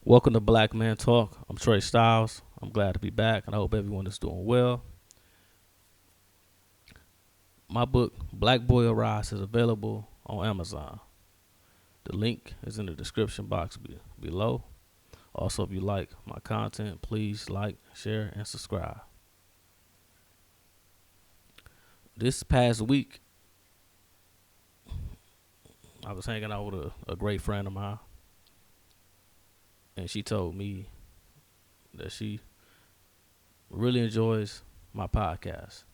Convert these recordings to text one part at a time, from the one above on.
Welcome to Black Man Talk. I'm Trey Styles. I'm glad to be back, and I hope everyone is doing well. My book, Black Boy Arise, is available on Amazon. The link is in the description box below. Also, if you like my content, please like, share, and subscribe. This past week, I was hanging out with a great friend of mine, and she told me that she really enjoys my podcast.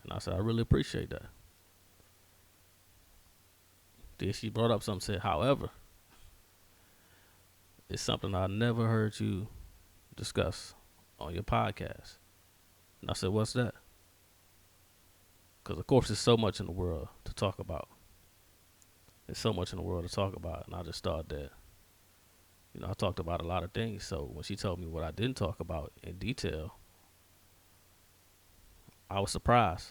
And I said, I really appreciate that. Then she brought up something, said, however, it's something I never heard you discuss on your podcast. And I said, what's that? Because, of course, there's so much in the world to talk about. There's so much in the world to talk about. And I just thought that, I talked about a lot of things. So when she told me what I didn't talk about in detail, I was surprised.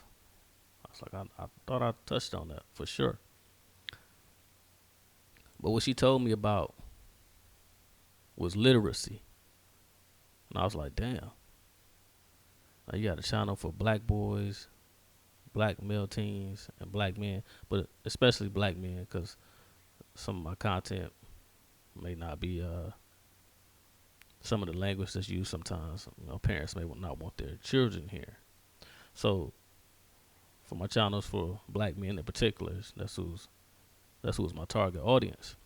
I was like, I thought I touched on that for sure. But what she told me about was literacy. And I was like, damn. Now you got a channel for black boys, black male teens, and black men, but especially black men, because some of my content may not be some of the language that's used sometimes. Parents may not want their children here. So for my channels for black men in particular, that's who's my target audience.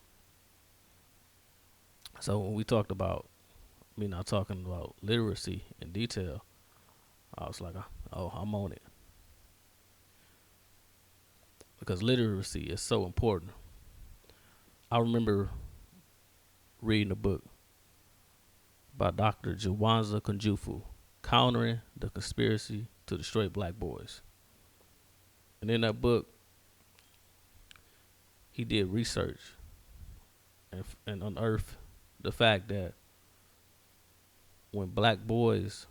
So when we talked about me not talking about literacy in detail, I was like, oh, I'm on it. Because literacy is so important. I remember reading a book by Dr. Jawanza Kunjufu, Countering the Conspiracy to Destroy Black Boys. And in that book, he did research and unearthed the fact that when black boys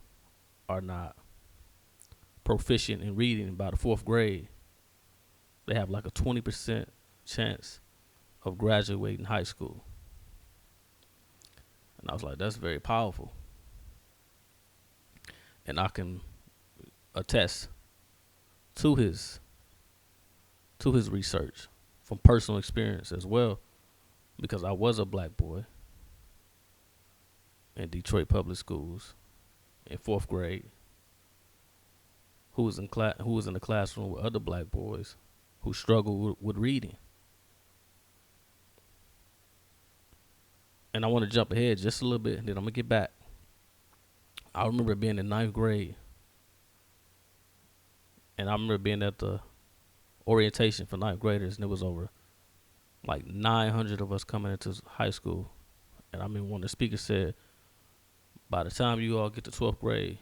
are not proficient in reading by the fourth grade, they have like a 20% chance of graduating high school. And I was like, that's very powerful. And I can attest to his research from personal experience as well, because I was a black boy in Detroit public schools in fourth grade who was in the classroom with other black boys who struggled with reading. And I want to jump ahead just a little bit, and then I'm gonna get back. I remember being in ninth grade, and I remember being at the orientation for ninth graders, and it was over like 900 of us coming into high school. And I mean, when the speaker said, by the time you all get to 12th grade,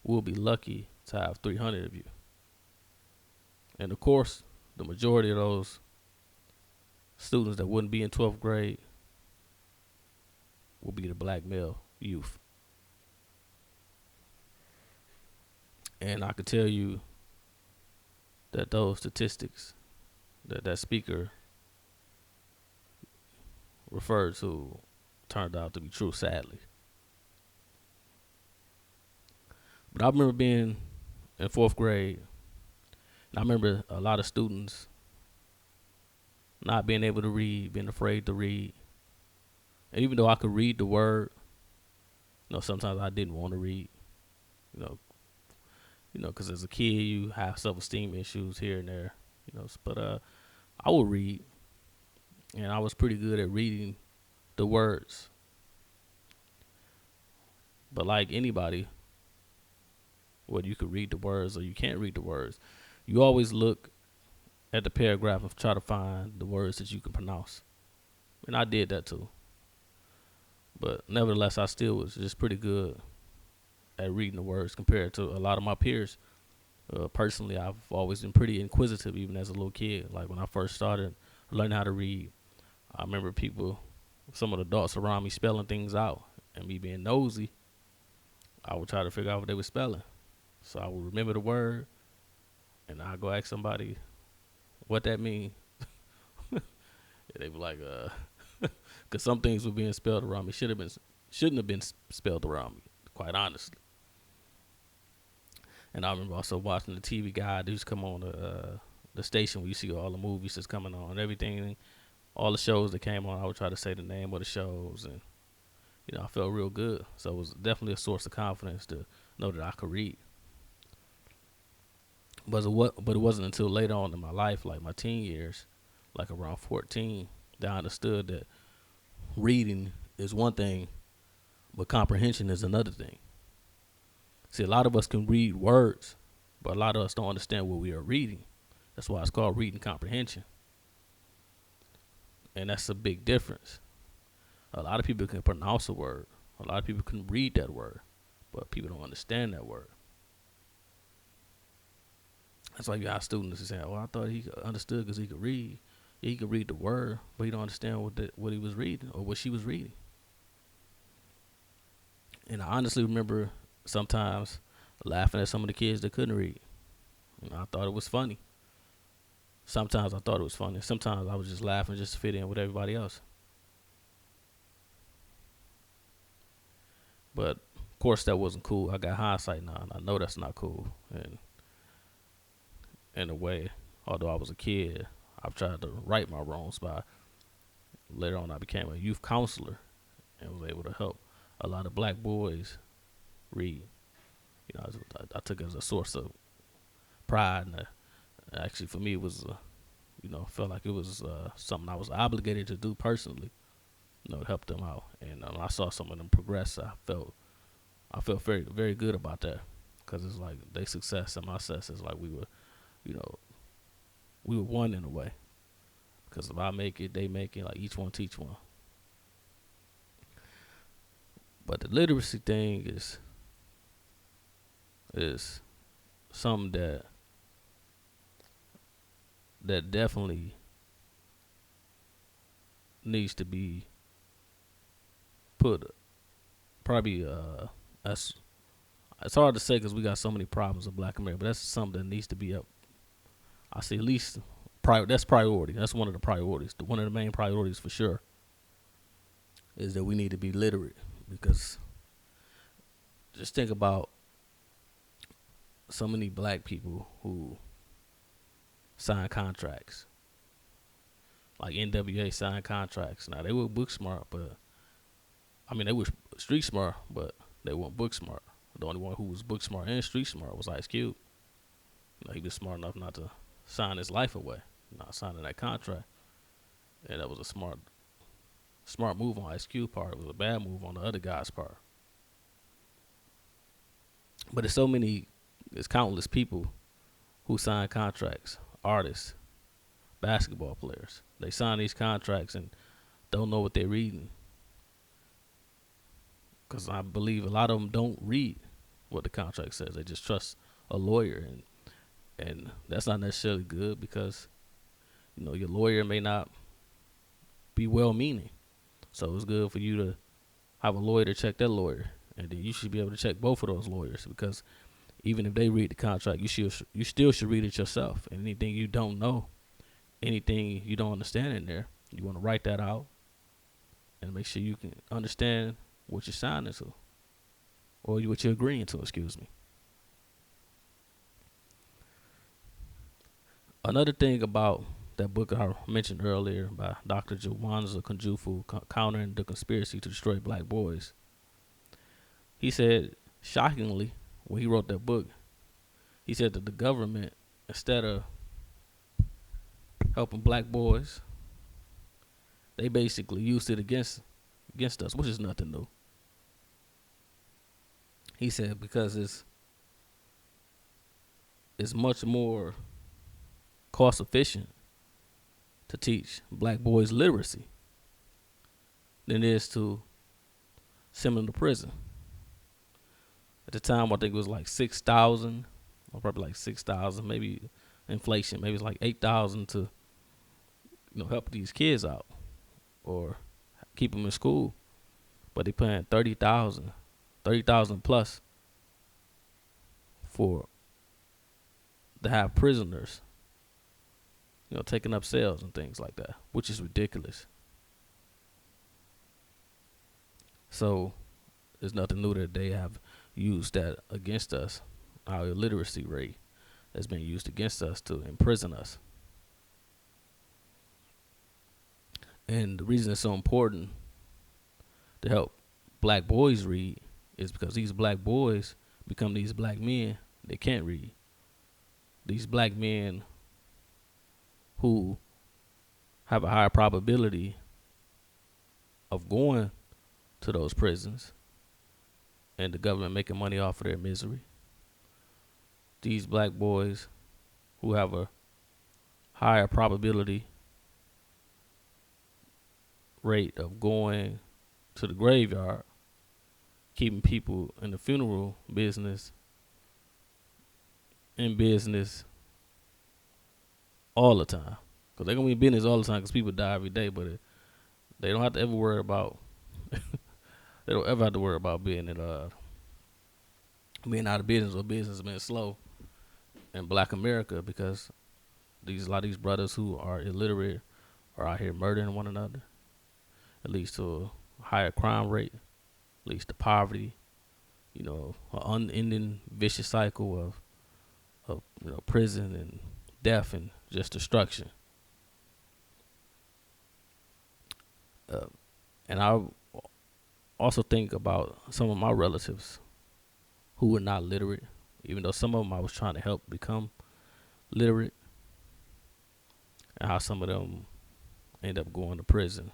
we'll be lucky to have 300 of you. And of course, the majority of those students that wouldn't be in 12th grade will be the black male youth. And I could tell you that those statistics that speaker referred to turned out to be true, sadly. But I remember being in fourth grade, and I remember a lot of students not being able to read, being afraid to read. And even though I could read the word, sometimes I didn't want to read, because as a kid you have self-esteem issues here and there, But I would read, and I was pretty good at reading the words. But like anybody, whether you could read the words or you can't read the words, you always look at the paragraph and try to find the words that you can pronounce. And I did that too. But nevertheless, I still was just pretty good at reading the words compared to a lot of my peers. Personally, I've always been pretty inquisitive, even as a little kid. Like when I first started learning how to read, I remember some of the adults around me spelling things out, and me being nosy, I would try to figure out what they were spelling. So I would remember the word, and I'd go ask somebody what that means. And they be like, because some things were being spelled around me shouldn't have been spelled around me, quite honestly. And I remember also watching the TV guide. They used to come on the station where you see all the movies that's coming on and everything, all the shows that came on. I would try to say the name of the shows, and I felt real good. So it was definitely a source of confidence to know that I could read. But it wasn't until later on in my life, like my teen years, like around 14, that I understood that reading is one thing, but comprehension is another thing. See, a lot of us can read words, but a lot of us don't understand what we are reading. That's why it's called reading comprehension. And that's a big difference. A lot of people can pronounce a word. A lot of people can read that word, but people don't understand that word. That's why you got students who say, "Oh, I thought he understood because he could read. Yeah, he could read the word, but he don't understand what he was reading or what she was reading." And I honestly remember sometimes laughing at some of the kids that couldn't read. I thought it was funny. Sometimes I thought it was funny. Sometimes I was just laughing just to fit in with everybody else. But of course, that wasn't cool. I got hindsight now, and I know that's not cool. And in a way, although I was a kid, I've tried to right my wrongs by later on I became a youth counselor and was able to help a lot of black boys read. I took it as a source of pride, and actually for me it was, felt like it was something I was obligated to do personally, to help them out. And I saw some of them progress. I felt very very good about that because it's like their success and my success is like you know, we were one in a way. Because if I make it, they make it. Like each one teach one. But the literacy thing is something that definitely needs to be put. Probably that's it's hard to say because we got so many problems in Black America. But that's something that needs to be up. I see at least that's priority. That's one of the priorities. One of the main priorities for sure is that we need to be literate because just think about so many black people who sign contracts. Like NWA signed contracts. Now they were book smart, but I mean they were street smart, but they weren't book smart. The only one who was book smart and street smart was Ice Cube. He was smart enough not to sign his life away, not signing that contract. And that was a smart move on Ice Cube part. It was a bad move on the other guy's part. But there's countless people who sign contracts, artists, basketball players. They sign these contracts and don't know what they're reading. Because I believe a lot of them don't read what the contract says. They just trust a lawyer, and that's not necessarily good because your lawyer may not be well-meaning. So it's good for you to have a lawyer to check that lawyer, and then you should be able to check both of those lawyers because even if they read the contract, you still should read it yourself. And anything you don't know, anything you don't understand in there, you want to write that out and make sure you can understand what you're signing to, or what you're agreeing to. Excuse me. Another thing about that book I mentioned earlier by Dr. Jawanza Kunjufu, Countering the Conspiracy to Destroy Black Boys, he said, shockingly, when he wrote that book, he said that the government, instead of helping black boys, they basically used it against us, which is nothing new. He said because it's much more cost efficient to teach black boys literacy than it is to send them to prison. At the time, I think it was like 6,000, or probably like 6,000, maybe inflation, maybe it's like 8,000 to help these kids out or keep them in school. But they paying 30,000 plus for to have prisoners, taking up cells and things like that, which is ridiculous. So it's nothing new that they have used that against us. Our illiteracy rate has been used against us to imprison us. And the reason it's so important to help black boys read is because these black boys become these black men that can't read. These black men who have a higher probability of going to those prisons and the government making money off of their misery. These black boys who have a higher probability rate of going to the graveyard, keeping people in the funeral business, in business all the time. Because they're going to be in business all the time because people die every day, but they don't have to ever worry about, they don't ever have to worry about being being out of business or business being slow in black America, because a lot of these brothers who are illiterate are out here murdering one another. It leads to a higher crime rate, leads to poverty, an unending vicious cycle of prison and death and just destruction. And I also think about some of my relatives who were not literate, even though some of them I was trying to help become literate, and how some of them ended up going to prison.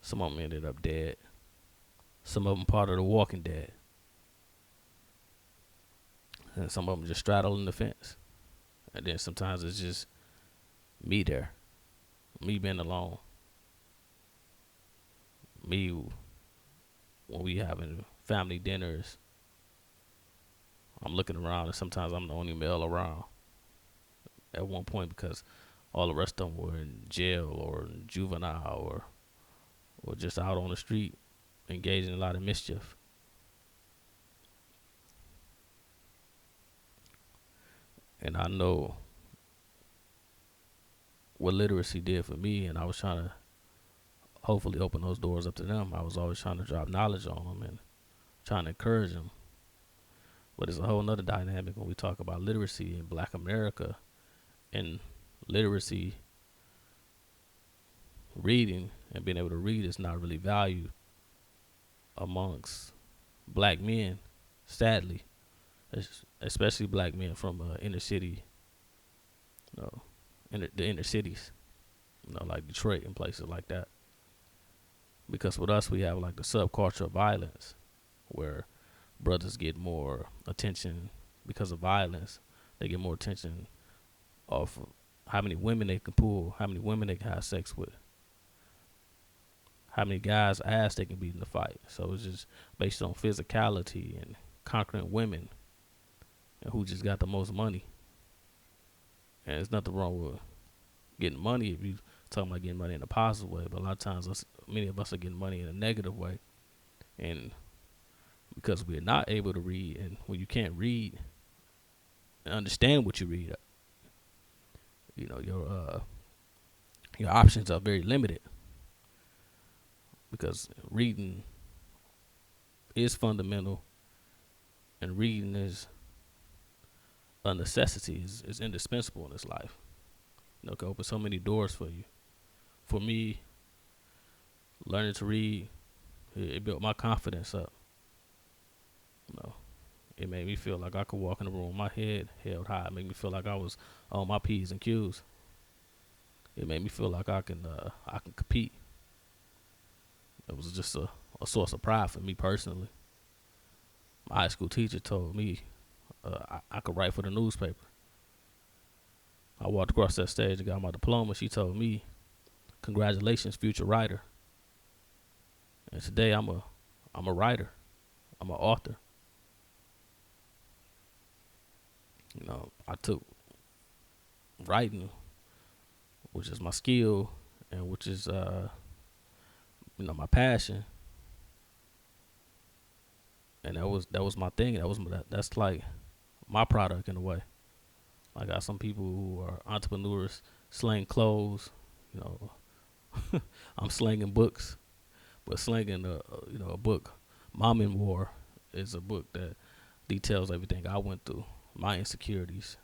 Some of them ended up dead. Some of them part of the Walking Dead. And some of them just straddling the fence. And then sometimes it's just me there. Me being alone. Me when we having family dinners. I'm looking around and sometimes I'm the only male around. At one point, because all the rest of them were in jail or in juvenile or just out on the street engaging in a lot of mischief. And I know what literacy did for me, and I was trying to hopefully open those doors up to them. I was always trying to drop knowledge on them and trying to encourage them. But it's a whole nother dynamic when we talk about literacy in black America, and literacy, reading and being able to read is not really valued amongst black men, sadly, especially black men from inner city, the inner cities, like Detroit and places like that. Because with us, we have like the subculture of violence, where brothers get more attention because of violence. They get more attention off of how many women they can pull, how many women they can have sex with, how many guys' ass they can beat in the fight. So it's just based on physicality and conquering women and who just got the most money. And there's nothing wrong with getting money if you talking about getting money in a positive way, but a lot of times many of us are getting money in a negative way. And because we're not able to read, and when you can't read and understand what you read, your options are very limited, because reading is fundamental and reading is a necessity, is indispensable in this life. It can open so many doors for you. For me, learning to read, it built my confidence up. It made me feel like I could walk in the room with my head held high. It made me feel like I was on my P's and Q's. It made me feel like I can compete. It was just a source of pride for me personally. My high school teacher told me I could write for the newspaper. I walked across that stage and got my diploma. She told me, "Congratulations, future writer." And today I'm a writer. I'm an author. I took writing, which is my skill and which is my passion, and that was my thing. That's like my product in a way. I got some people who are entrepreneurs, slang clothes. I'm slanging books. But Slinging, a book, Mom in War, is a book that details everything I went through, my insecurities,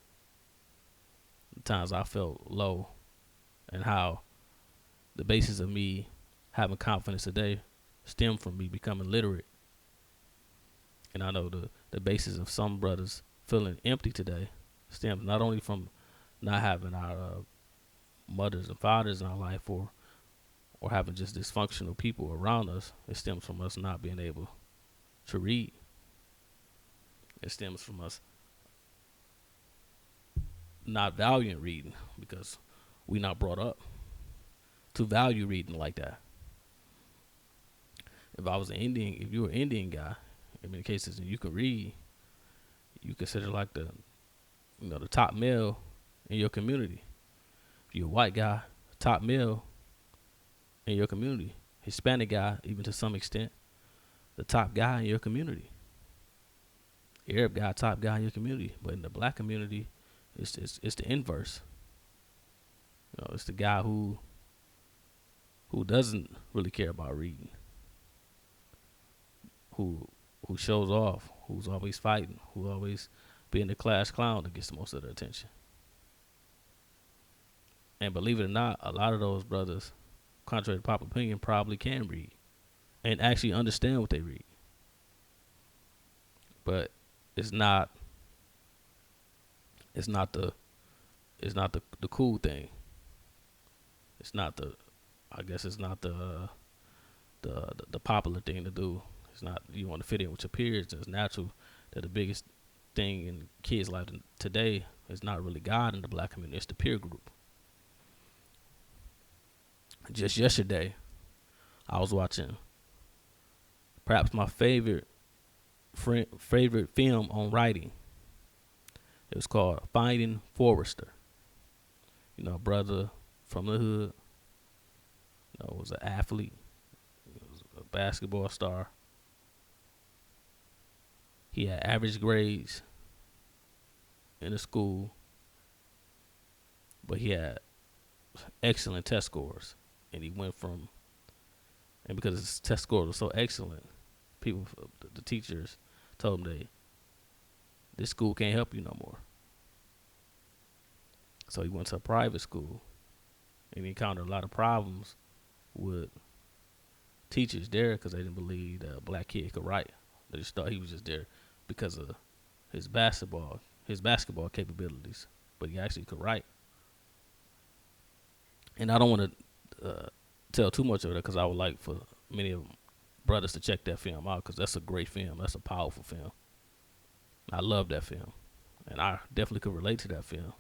the times I felt low, and how the basis of me having confidence today stemmed from me becoming literate. And I know the basis of some brothers feeling empty today stems not only from not having our mothers and fathers in our life, or having just dysfunctional people around us. It stems from us not being able to read. It stems from us not valuing reading because we not brought up to value reading like that. If you were an Indian guy, in many cases, and you can read, you consider like the top male in your community. If you're a white guy, top male in your community. Hispanic guy, even to some extent, the top guy in your community. Arab guy, top guy in your community. But in the black community, it's the inverse. It's the guy who doesn't really care about reading, who shows off, who's always fighting, who always being the class clown that gets most of the attention. And believe it or not, a lot of those brothers, contrary to popular opinion, probably can read and actually understand what they read. But it's not the cool thing. It's not the I guess it's not the popular thing to do. It's not you want to fit in with your peers. It's natural that the biggest thing in kids' life today is not really God in the black community. It's the peer group. Just yesterday, I was watching perhaps my favorite film on writing. It was called Finding Forrester. A brother from the hood. Was an athlete. He was a basketball star. He had average grades in the school, but he had excellent test scores. And he went from, and because his test scores were so excellent, the teachers told him this school can't help you no more. So he went to a private school, and he encountered a lot of problems with teachers there because they didn't believe that a black kid could write. They just thought he was just there because of his basketball capabilities, but he actually could write. And I don't want to tell too much of it because I would like for many of brothers to check that film out because that's a great film. That's a powerful film. I love that film, and I definitely could relate to that film.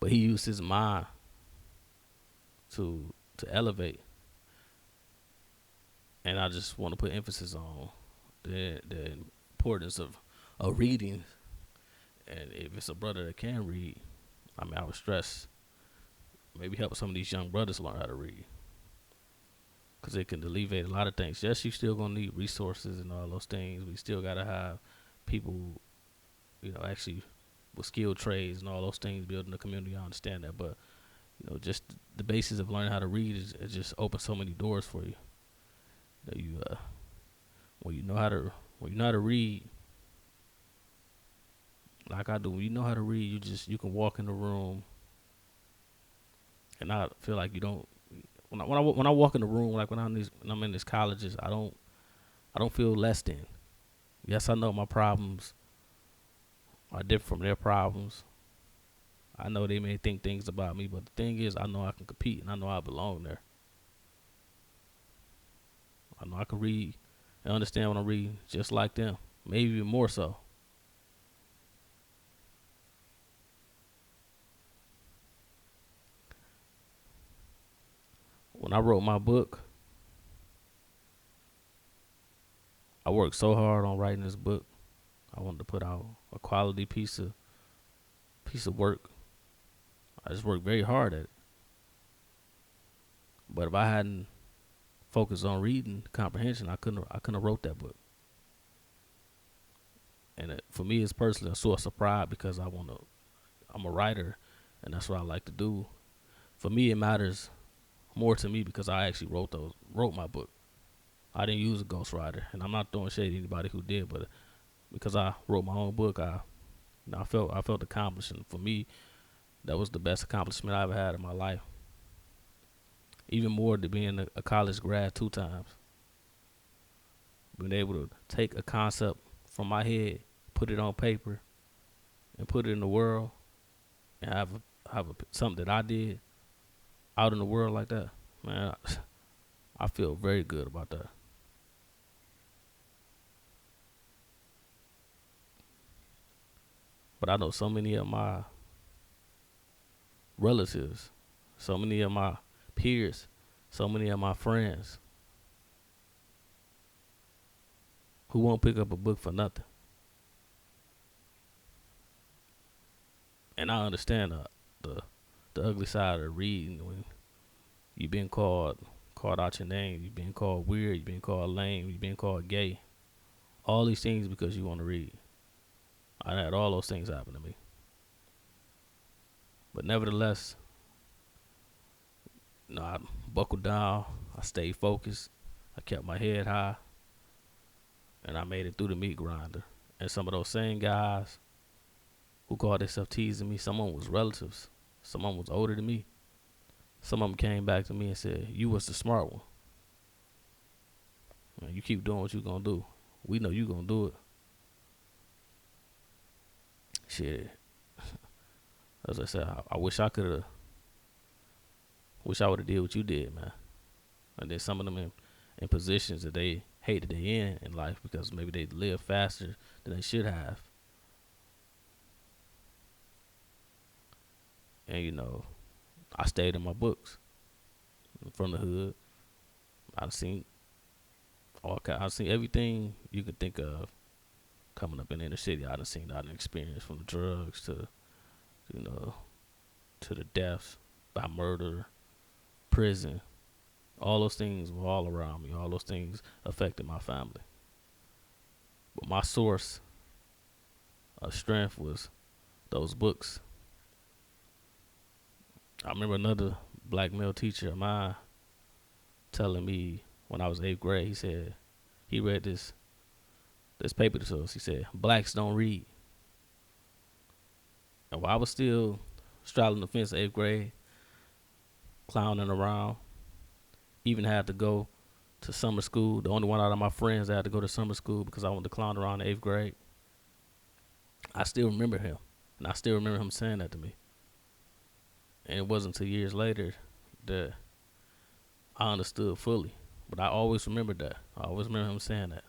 But he used his mind to elevate, and I just want to put emphasis on the importance of reading. And if it's a brother that can read, I would stress maybe help some of these young brothers learn how to read, because it can alleviate a lot of things. Yes, you still gonna need resources and all those things. We still gotta have people, actually with skilled trades and all those things building the community. I understand that, but just the basis of learning how to read is just opens so many doors for you. When you know how to read, like I do, when you know how to read, you can walk in the room, and I feel like you don't. When I walk in the room, like when I'm in these colleges, I don't feel less than. Yes, I know my problems are different from their problems. I know they may think things about me, but the thing is, I know I can compete, and I know I belong there. I know I can read and understand when I'm reading just like them, maybe even more so. When I wrote my book, I worked so hard on writing this book. I wanted to put out a quality piece of work. I just worked very hard at it. But if I hadn't focused on reading comprehension, I couldn't have wrote that book. And for me, it's personally a source of pride because I'm a writer, and that's what I like to do. For me, it matters more to me because I actually wrote my book. I didn't use a ghostwriter, and I'm not throwing shade at anybody who did, but because I wrote my own book, I felt accomplished, and for me, that was the best accomplishment I ever had in my life. Even more than being a college grad 2 times, being able to take a concept from my head, put it on paper, and put it in the world, and have something that I did out in the world like that, man. I feel very good about that. But I know so many of my relatives, so many of my peers, so many of my friends who won't pick up a book for nothing. And I understand the the ugly side of reading when you been called out your name, you been called weird, you been called lame, you been called gay. All these things because you want to read. I had all those things happen to me. But nevertheless, I buckled down, I stayed focused, I kept my head high, and I made it through the meat grinder. And some of those same guys who called themselves teasing me, some of them was relatives, some of them was older than me. Some of them came back to me and said, "You was the smart one. Man, you keep doing what you gonna do. We know you gonna do it." Shit, as I said, I wish I could have, wish I would have did what you did, man. And then some of them in positions that they hate that they in life because maybe they live faster than they should have. And I stayed in my books from the hood. I've seen I've seen everything you could think of coming up in the inner city. I done seen, I done experienced from the drugs to you know to the deaths by murder, prison. All those things were all around me. All those things affected my family. But my source of strength was those books. I remember another black male teacher of mine telling me when I was 8th grade. He said he read this paper to us. He said blacks don't read. And while I was still straddling the fence 8th grade, clowning around, even had to go to summer school. The only one out of my friends that had to go to summer school because I wanted to clown around in 8th grade. I still remember him, and I still remember him saying that to me. And it wasn't until years later that I understood fully. But I always remembered that. I always remember him saying that.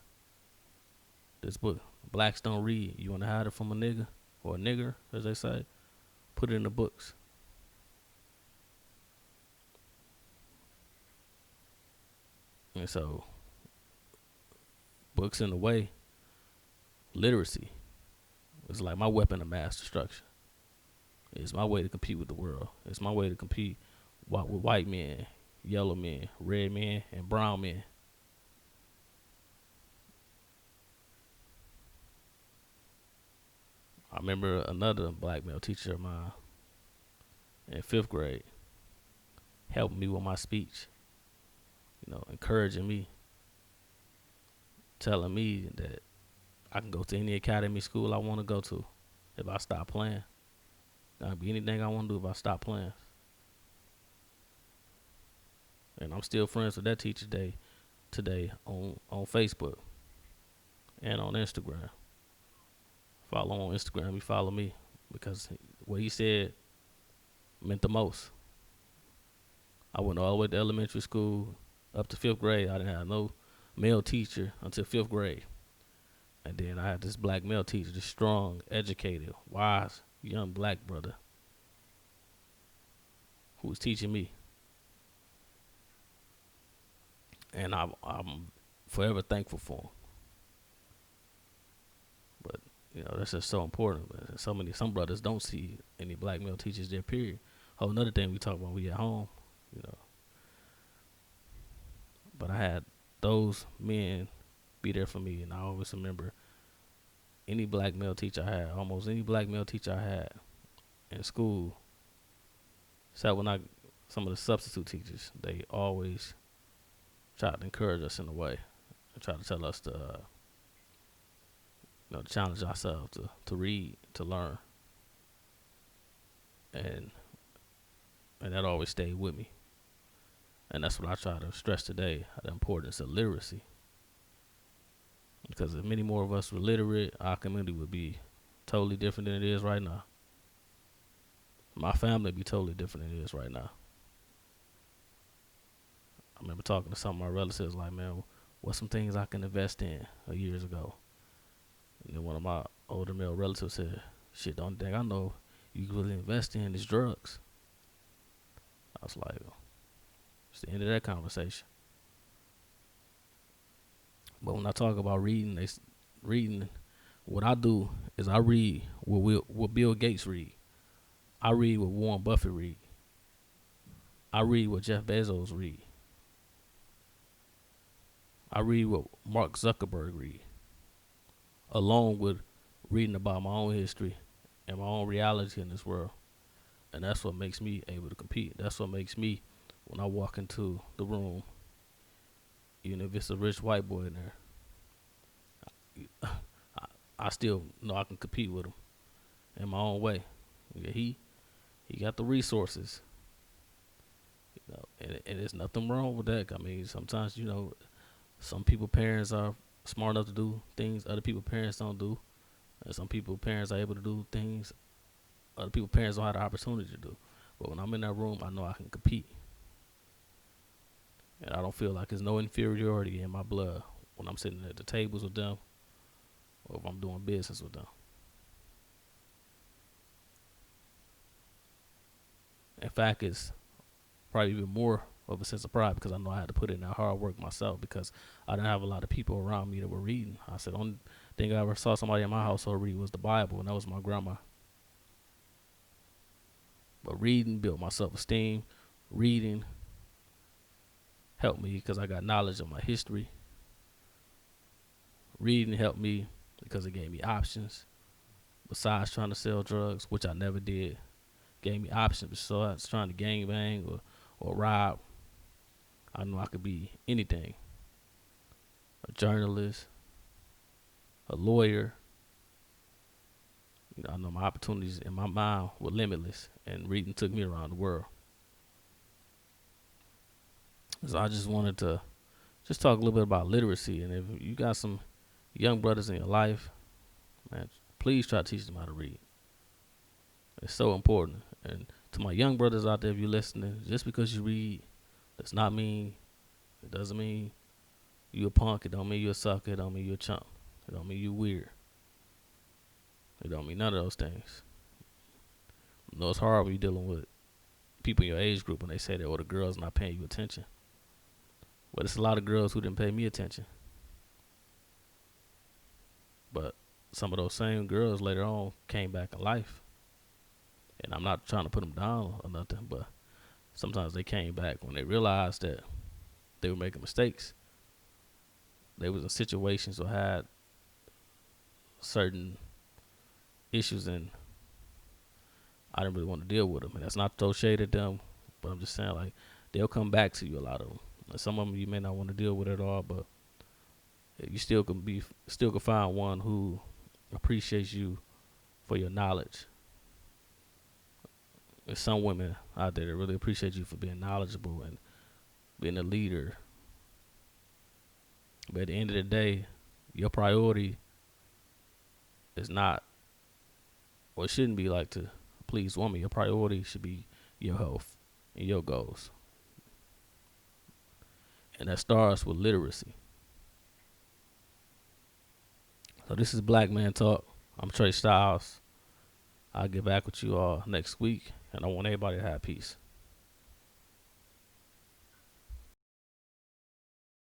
This book, blacks don't read. You want to hide it from a nigga or a nigger, as they say, put it in the books. And so, books in the way, literacy is like my weapon of mass destruction. It's my way to compete with the world. It's my way to compete with white men, yellow men, red men, and brown men. I remember another black male teacher of mine in 5th grade helping me with my speech, encouraging me, telling me that I can go to any academy school I want to go to if I stop playing. I can be anything I want to do if I stop playing. And I'm still friends with that teacher today on Facebook and on Instagram. Follow on Instagram, he follow me because what he said meant the most. I went all the way to elementary school up to 5th grade. I didn't have no male teacher until 5th grade. And then I had this black male teacher, this strong, educated, wise, young black brother who was teaching me. And I'm forever thankful for him. But that's just so important. But some brothers don't see any black male teachers there. Period. Oh, another thing we talk about, we at home, you know. But I had those men be there for me, and I always remember any black male teacher I had, almost any black male teacher I had in school, some of the substitute teachers, they always try to encourage us in a way, and try to tell us to, challenge ourselves to read, to learn, and and that always stayed with me. And that's what I try to stress today: the importance of literacy. Because if many more of us were literate, our community would be totally different than it is right now. My family would be totally different than it is right now. I remember talking to some of my relatives, like, man, what's some things I can invest in years ago? And then one of my older male relatives said, shit, the only thing I know you can really invest in is drugs. I was like, it's the end of that conversation. But when I talk about reading, reading, what I do is I read what Bill Gates read. I read what Warren Buffett read. I read what Jeff Bezos read. I read what Mark Zuckerberg read, along with reading about my own history and my own reality in this world. And that's what makes me able to compete. That's what makes me, when I walk into the room, even if it's a rich white boy in there, I still know I can compete with him in my own way. Yeah, he got the resources, and there's nothing wrong with that. I mean, sometimes, some people parents are smart enough to do things other people parents don't do, and some people parents are able to do things other people parents don't have the opportunity to do. But when I'm in that room, I know I can compete, and I don't feel like there's no inferiority in my blood when I'm sitting at the tables with them or if I'm doing business with them. In fact, it's probably even more of a sense of pride because I know I had to put in that hard work myself because I didn't have a lot of people around me that were reading. I said, the only thing I ever saw somebody in my household read was the Bible, and that was my grandma. But reading built my self-esteem. Reading helped me because I got knowledge of my history. Reading helped me because it gave me options besides trying to sell drugs, which I never did. Gave me options besides trying to gangbang or rob. I knew I could be anything: a journalist, a lawyer. I know my opportunities in my mind were limitless, and reading took me around the world. So I just wanted to just talk a little bit about literacy. And if you got some young brothers in your life, man, please try to teach them how to read. It's so important. And to my young brothers out there, if you're listening, just because you read does not mean, it doesn't mean you a punk. It don't mean you a sucker. It don't mean you a chump. It don't mean you weird. It don't mean none of those things. It's hard when you're dealing with people in your age group when they say that, the girl's not paying you attention. But it's a lot of girls who didn't pay me attention. But some of those same girls later on came back in life. And I'm not trying to put them down or nothing, but sometimes they came back when they realized that they were making mistakes. They was in situations or had certain issues, and I didn't really want to deal with them. And that's not to throw shade at them, but I'm just saying, like, they'll come back to you, a lot of them. And some of them you may not want to deal with at all, but you still can find one who appreciates you for your knowledge. There's some women out there that really appreciate you for being knowledgeable and being a leader. But at the end of the day, your priority is not, or it shouldn't be, like to please women. Your priority should be your health and your goals. And that starts with literacy. So this is Black Man Talk. I'm Trey Styles. I'll get back with you all next week, and I want everybody to have peace.